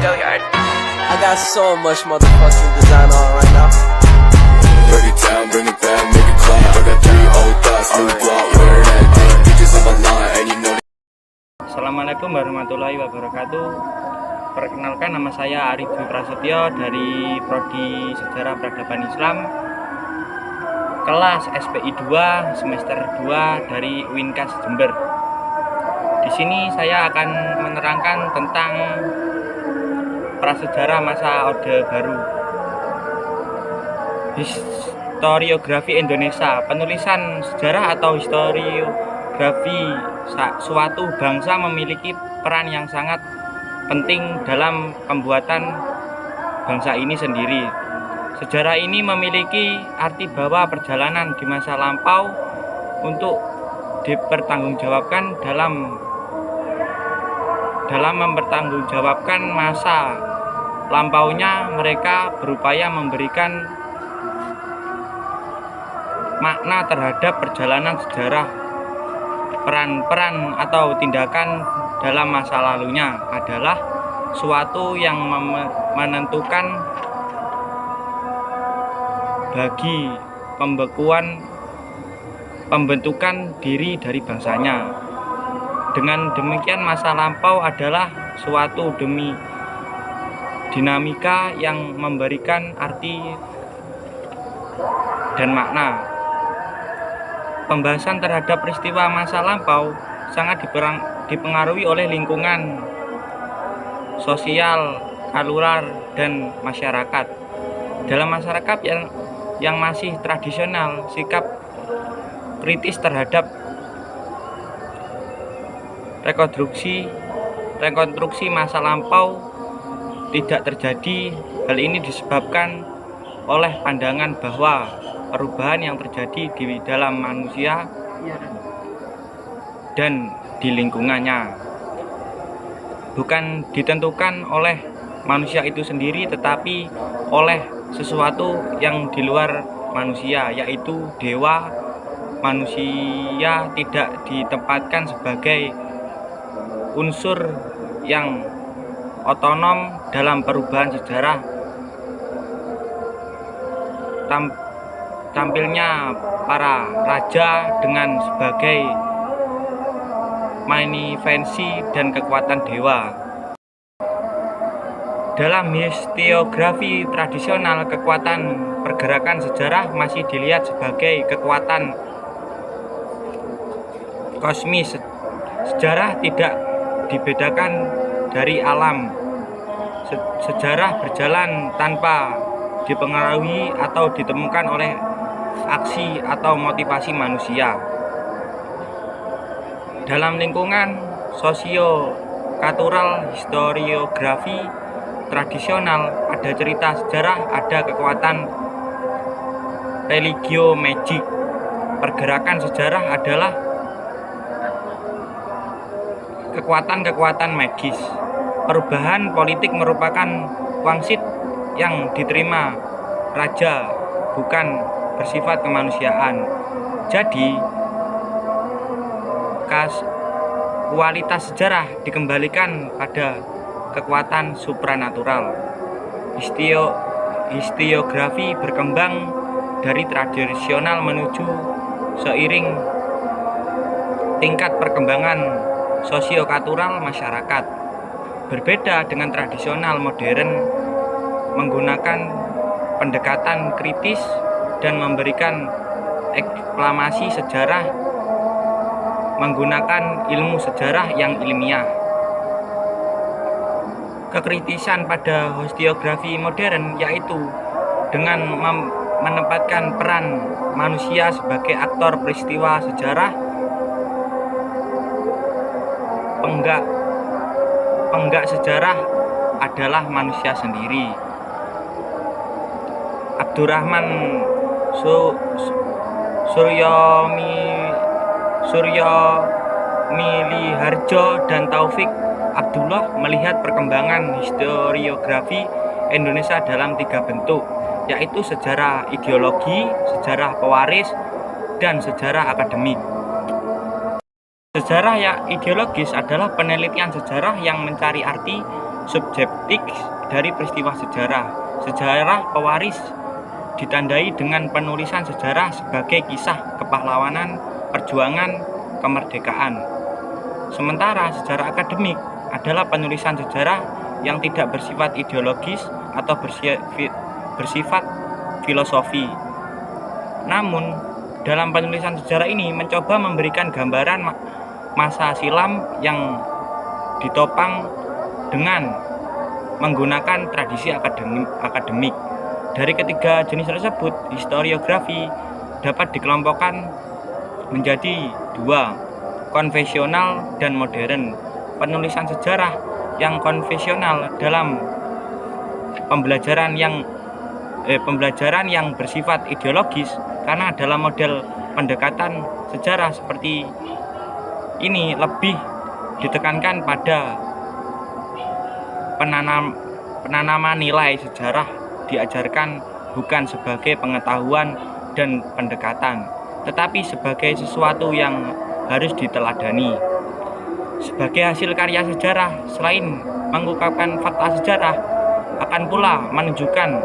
I got so much motherfucking design on right now. Break it down, bring it back, make it clap. I got 3 old thoughts, new block, wear that thing. Bitches on my line, and you know. Assalamualaikum warahmatullahi wabarakatuh. Perkenalkan, nama saya Arif Dwi Prasetyo dari Prodi Sejarah Peradaban Islam, kelas SPI 2 semester 2 dari Winkas Jember. Di sini saya akan menerangkan tentang prasejarah masa Orde Baru. Historiografi Indonesia. Penulisan sejarah atau historiografi suatu bangsa memiliki peran yang sangat penting dalam pembuatan bangsa ini sendiri. Sejarah ini memiliki arti bahwa perjalanan di masa lampau untuk dipertanggungjawabkan dalam mempertanggungjawabkan masa lampaunya. Mereka berupaya memberikan makna terhadap perjalanan sejarah. Peran-peran atau tindakan dalam masa lalunya adalah suatu yang menentukan bagi pembentukan diri dari bangsanya. Dengan demikian, masa lampau adalah suatu dinamika yang memberikan arti dan makna. Pembahasan terhadap peristiwa masa lampau sangat dipengaruhi oleh lingkungan sosial, kultural, dan masyarakat. Dalam masyarakat yang masih tradisional, sikap kritis terhadap rekonstruksi masa lampau tidak terjadi. Hal ini disebabkan oleh pandangan bahwa perubahan yang terjadi di dalam manusia dan di lingkungannya bukan ditentukan oleh manusia itu sendiri, tetapi oleh sesuatu yang di luar manusia, yaitu dewa. Manusia tidak ditempatkan sebagai unsur yang otonom dalam perubahan sejarah. Tampilnya para raja dengan sebagai manifestasi dan kekuatan dewa. Dalam historiografi tradisional, kekuatan pergerakan sejarah masih dilihat sebagai kekuatan kosmis. Sejarah tidak dibedakan dari alam. Sejarah berjalan tanpa dipengaruhi atau ditemukan oleh aksi atau motivasi manusia. Dalam lingkungan sosio-kultural historiografi tradisional, ada cerita sejarah, ada kekuatan religio magic. Pergerakan sejarah adalah kekuatan magis. Perubahan politik merupakan wangsit yang diterima raja, bukan bersifat kemanusiaan. Jadi, kualitas sejarah dikembalikan pada kekuatan supranatural. Historiografi berkembang dari tradisional menuju seiring tingkat perkembangan sosio-kultural masyarakat. Berbeda dengan tradisional, modern menggunakan pendekatan kritis dan memberikan eklamasi sejarah menggunakan ilmu sejarah yang ilmiah. Kekritisan pada historiografi modern yaitu dengan menempatkan peran manusia sebagai aktor peristiwa sejarah. Penggak sejarah adalah manusia sendiri. Abdurrahman Suryomiliharjo dan Taufik Abdullah melihat perkembangan historiografi Indonesia dalam 3 bentuk, yaitu sejarah ideologi, sejarah pewaris, dan sejarah akademik. Sejarah yang ideologis adalah penelitian sejarah yang mencari arti subjektif dari peristiwa sejarah. Sejarah pewaris ditandai dengan penulisan sejarah sebagai kisah kepahlawanan, perjuangan, kemerdekaan. Sementara sejarah akademik adalah penulisan sejarah yang tidak bersifat ideologis atau bersifat filosofi. Namun, dalam penulisan sejarah ini mencoba memberikan gambaran masa silam yang ditopang dengan menggunakan tradisi akademik. Dari ketiga jenis tersebut, historiografi dapat dikelompokkan menjadi dua, konvensional dan modern. Penulisan sejarah yang konvensional dalam pembelajaran yang bersifat ideologis, karena dalam model pendekatan sejarah seperti ini lebih ditekankan pada penanaman nilai sejarah diajarkan bukan sebagai pengetahuan dan pendekatan, tetapi sebagai sesuatu yang harus diteladani. Sebagai hasil karya sejarah, selain mengungkapkan fakta sejarah, akan pula menunjukkan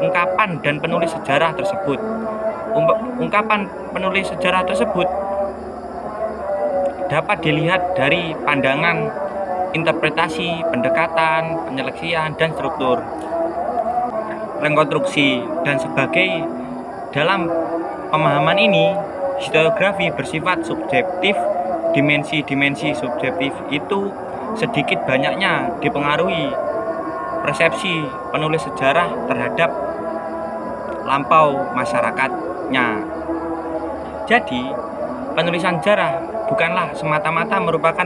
ungkapan dan penulis sejarah tersebut. Ungkapan penulis sejarah tersebut dapat dilihat dari pandangan, interpretasi, pendekatan, penyeleksian, dan struktur rekonstruksi dan sebagai. Dalam pemahaman ini, historiografi bersifat subjektif. Dimensi-dimensi subjektif itu sedikit banyaknya dipengaruhi persepsi penulis sejarah terhadap lampau masyarakatnya. Jadi, penulisan sejarah bukanlah semata-mata merupakan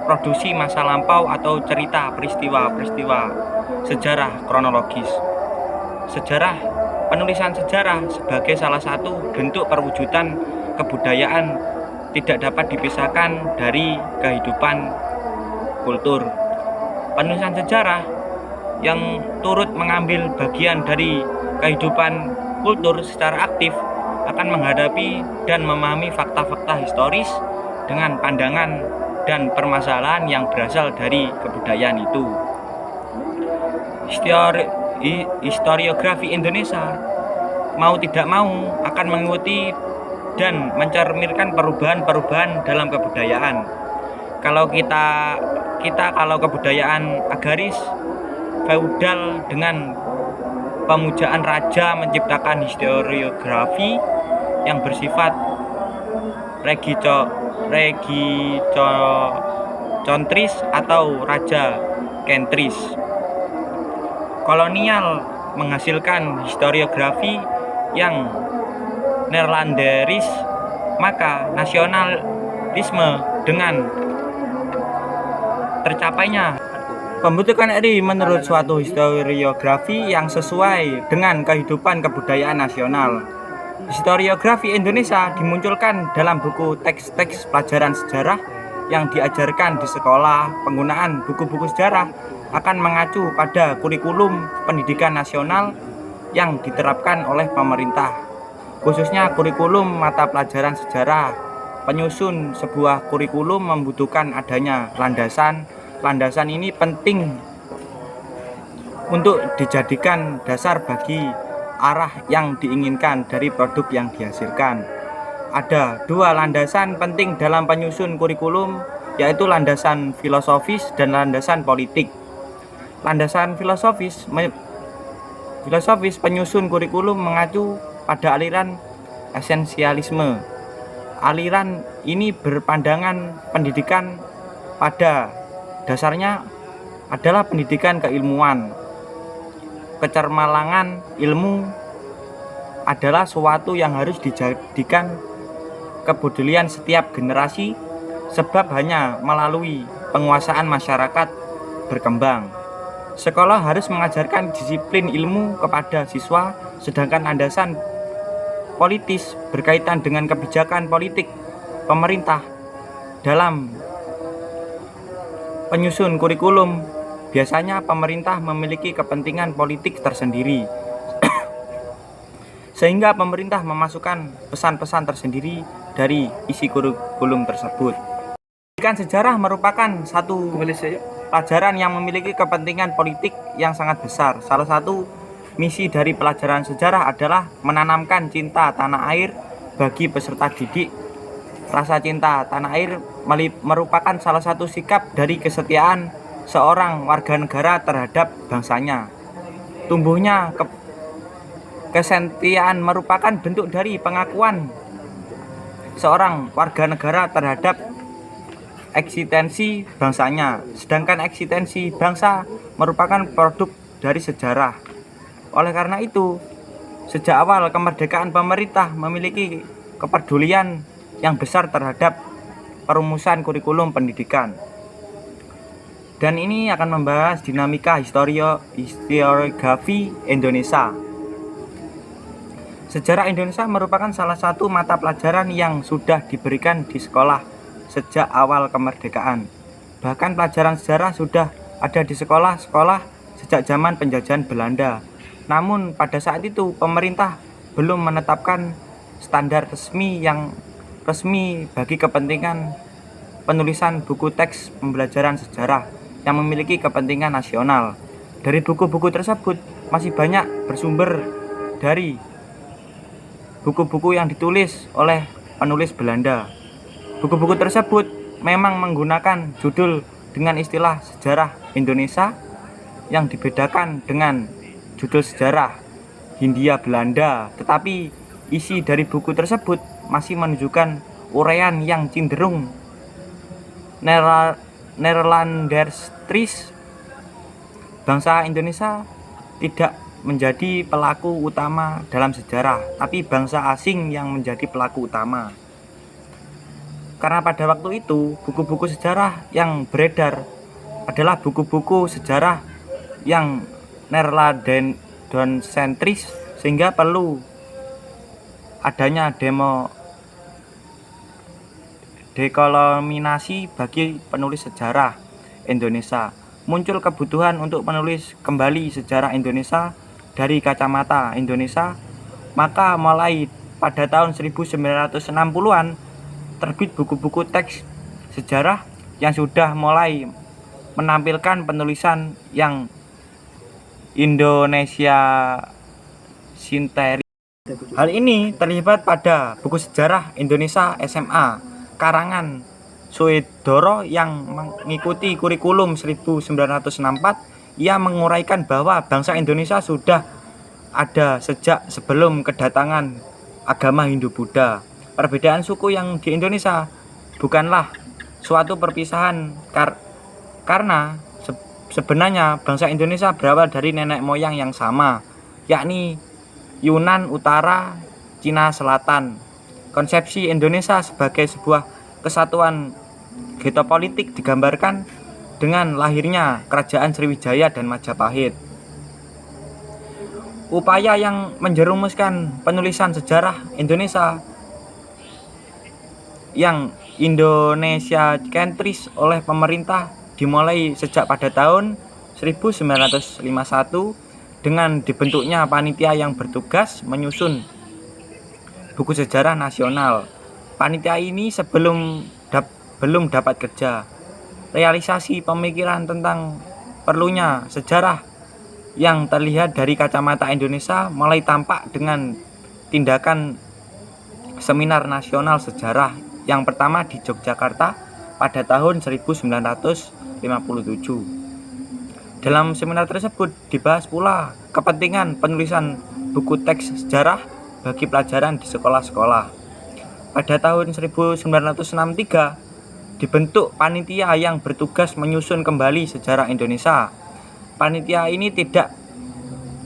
produksi masa lampau atau cerita peristiwa-peristiwa sejarah kronologis. Penulisan sejarah sebagai salah satu bentuk perwujudan kebudayaan tidak dapat dipisahkan dari kehidupan kultur. Penulisan sejarah yang turut mengambil bagian dari kehidupan kultur secara aktif akan menghadapi dan memahami fakta-fakta historis dengan pandangan dan permasalahan yang berasal dari kebudayaan itu. Historiografi Indonesia mau tidak mau akan mengikuti dan mencerminkan perubahan-perubahan dalam kebudayaan. Kalau kebudayaan agraris feudal dengan pemujaan raja menciptakan historiografi yang bersifat regicentris atau raja kentris. Kolonial menghasilkan historiografi yang Neerlanderis, maka nasionalisme dengan tercapainya pembentukan RI menurut suatu historiografi yang sesuai dengan kehidupan kebudayaan nasional. Historiografi Indonesia dimunculkan dalam buku teks-teks pelajaran sejarah yang diajarkan di sekolah. Penggunaan buku-buku sejarah akan mengacu pada kurikulum pendidikan nasional yang diterapkan oleh pemerintah, khususnya kurikulum mata pelajaran sejarah. Penyusun sebuah kurikulum membutuhkan adanya landasan. Landasan ini penting untuk dijadikan dasar bagi arah yang diinginkan dari produk yang dihasilkan. Ada dua landasan penting dalam penyusun kurikulum, yaitu landasan filosofis dan landasan politik. Landasan filosofis penyusun kurikulum mengacu pada aliran esensialisme. Aliran ini berpandangan pendidikan pada dasarnya adalah pendidikan keilmuan. Kecermalangan ilmu adalah suatu yang harus dijadikan kepedulian setiap generasi, sebab hanya melalui penguasaan masyarakat berkembang. Sekolah harus mengajarkan disiplin ilmu kepada siswa, sedangkan landasan politis berkaitan dengan kebijakan politik pemerintah. Dalam penyusun kurikulum, biasanya pemerintah memiliki kepentingan politik tersendiri, sehingga pemerintah memasukkan pesan-pesan tersendiri dari isi kurikulum tersebut. Pendidikan sejarah merupakan satu pelajaran yang memiliki kepentingan politik yang sangat besar. Salah satu misi dari pelajaran sejarah adalah menanamkan cinta tanah air bagi peserta didik. Rasa cinta tanah air merupakan salah satu sikap dari kesetiaan seorang warga negara terhadap bangsanya. Tumbuhnya kesetiaan merupakan bentuk dari pengakuan seorang warga negara terhadap eksistensi bangsanya, sedangkan eksistensi bangsa merupakan produk dari sejarah. Oleh karena itu, sejak awal kemerdekaan pemerintah memiliki kepedulian yang besar terhadap perumusan kurikulum pendidikan. Dan ini akan membahas dinamika historiografi Indonesia. Sejarah Indonesia merupakan salah satu mata pelajaran yang sudah diberikan di sekolah sejak awal kemerdekaan. Bahkan pelajaran sejarah sudah ada di sekolah-sekolah sejak zaman penjajahan Belanda. Namun pada saat itu pemerintah belum menetapkan standar resmi bagi kepentingan penulisan buku teks pembelajaran sejarah yang memiliki kepentingan nasional. Dari buku-buku tersebut masih banyak bersumber dari buku-buku yang ditulis oleh penulis Belanda. Buku-buku tersebut memang menggunakan judul dengan istilah sejarah Indonesia yang dibedakan dengan judul sejarah Hindia Belanda, tetapi isi dari buku tersebut masih menunjukkan uraian yang cenderung Nederlanders. Bangsa Indonesia tidak menjadi pelaku utama dalam sejarah, tapi bangsa asing yang menjadi pelaku utama. Karena pada waktu itu buku-buku sejarah yang beredar adalah buku-buku sejarah yang Nederlandensentris, sehingga perlu adanya dekoloniasi bagi penulis sejarah Indonesia. Muncul kebutuhan untuk menulis kembali sejarah Indonesia dari kacamata Indonesia, maka mulai pada tahun 1960-an terbit buku-buku teks sejarah yang sudah mulai menampilkan penulisan yang Indonesia sinteri. Hal ini terlibat pada buku sejarah Indonesia SMA karangan Suedoro yang mengikuti kurikulum 1964. Ia menguraikan bahwa bangsa Indonesia sudah ada sejak sebelum kedatangan agama Hindu-Buddha. Perbedaan suku yang di Indonesia bukanlah suatu perpisahan karena sebenarnya bangsa Indonesia berawal dari nenek moyang yang sama, yakni Yunan Utara, Cina Selatan. Konsepsi Indonesia sebagai sebuah kesatuan geopolitik digambarkan dengan lahirnya Kerajaan Sriwijaya dan Majapahit. Upaya yang menjerumuskan penulisan sejarah Indonesia yang Indonesia sentris oleh pemerintah dimulai sejak pada tahun 1951 dengan dibentuknya panitia yang bertugas menyusun buku sejarah nasional. Panitia ini belum dapat kerja. Realisasi pemikiran tentang perlunya sejarah yang terlihat dari kacamata Indonesia mulai tampak dengan tindakan seminar nasional sejarah yang pertama di Yogyakarta pada tahun 1957. Dalam seminar tersebut dibahas pula kepentingan penulisan buku teks sejarah bagi pelajaran di sekolah-sekolah. Pada tahun 1963 dibentuk panitia yang bertugas menyusun kembali sejarah Indonesia. Panitia ini tidak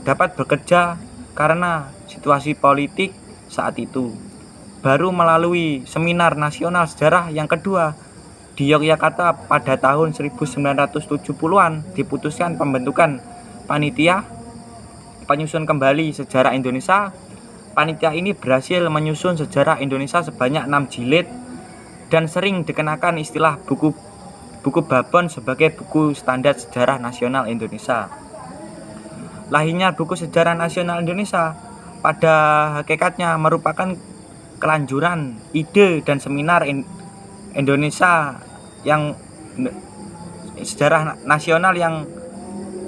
dapat bekerja karena situasi politik saat itu. Baru melalui seminar nasional sejarah yang kedua di Yogyakarta pada tahun 1970-an diputuskan pembentukan panitia penyusun kembali sejarah Indonesia. Panitia ini berhasil menyusun sejarah Indonesia sebanyak 6 jilid dan sering dikenakan istilah buku Babon sebagai buku standar sejarah nasional Indonesia. Lahirnya buku sejarah nasional Indonesia pada hakikatnya merupakan kelanjuran ide dan seminar Indonesia sejarah nasional yang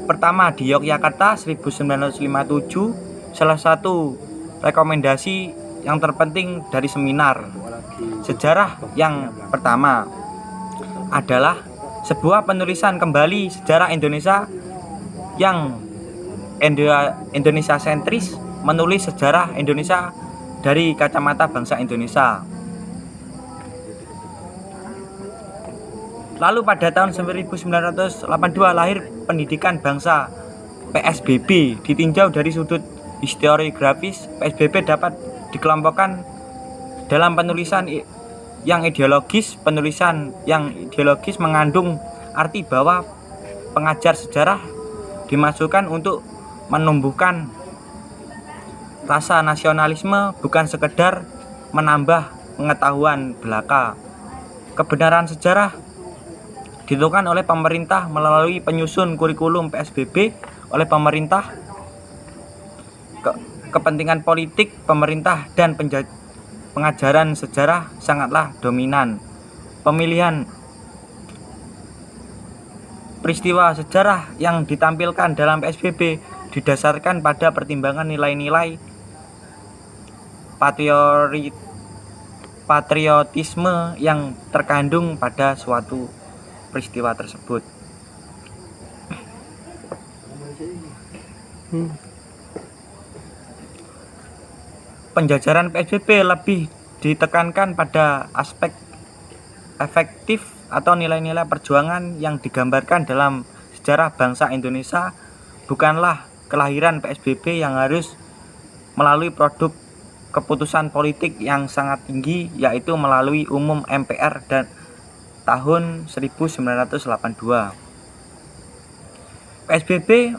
pertama di Yogyakarta 1957, salah satu rekomendasi yang terpenting dari seminar. Sejarah yang pertama adalah sebuah penulisan kembali sejarah Indonesia yang Indonesia sentris, menulis sejarah Indonesia dari kacamata bangsa Indonesia. Lalu pada tahun 1982 lahir Pendidikan Bangsa PSBB. Ditinjau dari sudut historiografis, PSBB dapat dikelompokkan dalam penulisan yang ideologis. Penulisan yang ideologis mengandung arti bahwa pengajar sejarah dimasukkan untuk menumbuhkan rasa nasionalisme, bukan sekedar menambah pengetahuan belaka. Kebenaran sejarah ditentukan oleh pemerintah melalui penyusun kurikulum PSBB oleh pemerintah. Kepentingan politik pemerintah dan pengajaran sejarah sangatlah dominan. Pemilihan peristiwa sejarah yang ditampilkan dalam PSBB didasarkan pada pertimbangan nilai-nilai patriotisme yang terkandung pada suatu peristiwa tersebut. Penjajaran PSBB lebih ditekankan pada aspek efektif atau nilai-nilai perjuangan yang digambarkan dalam sejarah bangsa Indonesia, bukanlah kelahiran PSBB yang harus melalui produk keputusan politik yang sangat tinggi, yaitu melalui umum MPR dan tahun 1982. PSBB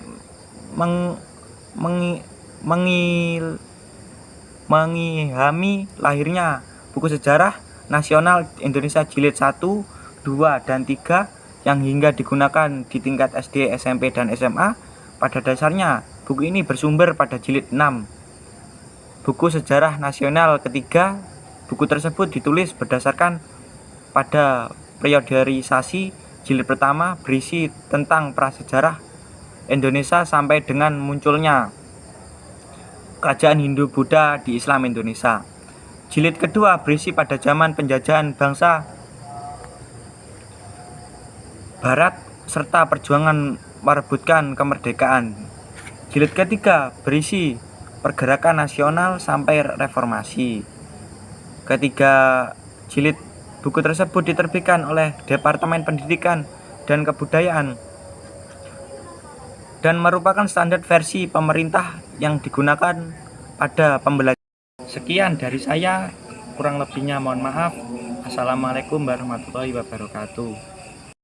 mengilhami lahirnya buku sejarah nasional Indonesia jilid 1, 2, dan 3 yang hingga digunakan di tingkat SD, SMP, dan SMA. Pada dasarnya, buku ini bersumber pada jilid 6, buku sejarah nasional ketiga. Buku tersebut ditulis berdasarkan pada perioderisasi. Jilid pertama berisi tentang prasejarah Indonesia sampai dengan munculnya kerajaan Hindu-Buddha di Islam Indonesia. Jilid kedua berisi pada zaman penjajahan bangsa Barat serta perjuangan merebutkan kemerdekaan. Jilid ketiga berisi pergerakan nasional sampai reformasi. Ketiga jilid buku tersebut diterbitkan oleh Departemen Pendidikan dan Kebudayaan dan merupakan standar versi pemerintah yang digunakan pada pembelajaran. Sekian dari saya, kurang lebihnya mohon maaf. Assalamualaikum warahmatullahi wabarakatuh.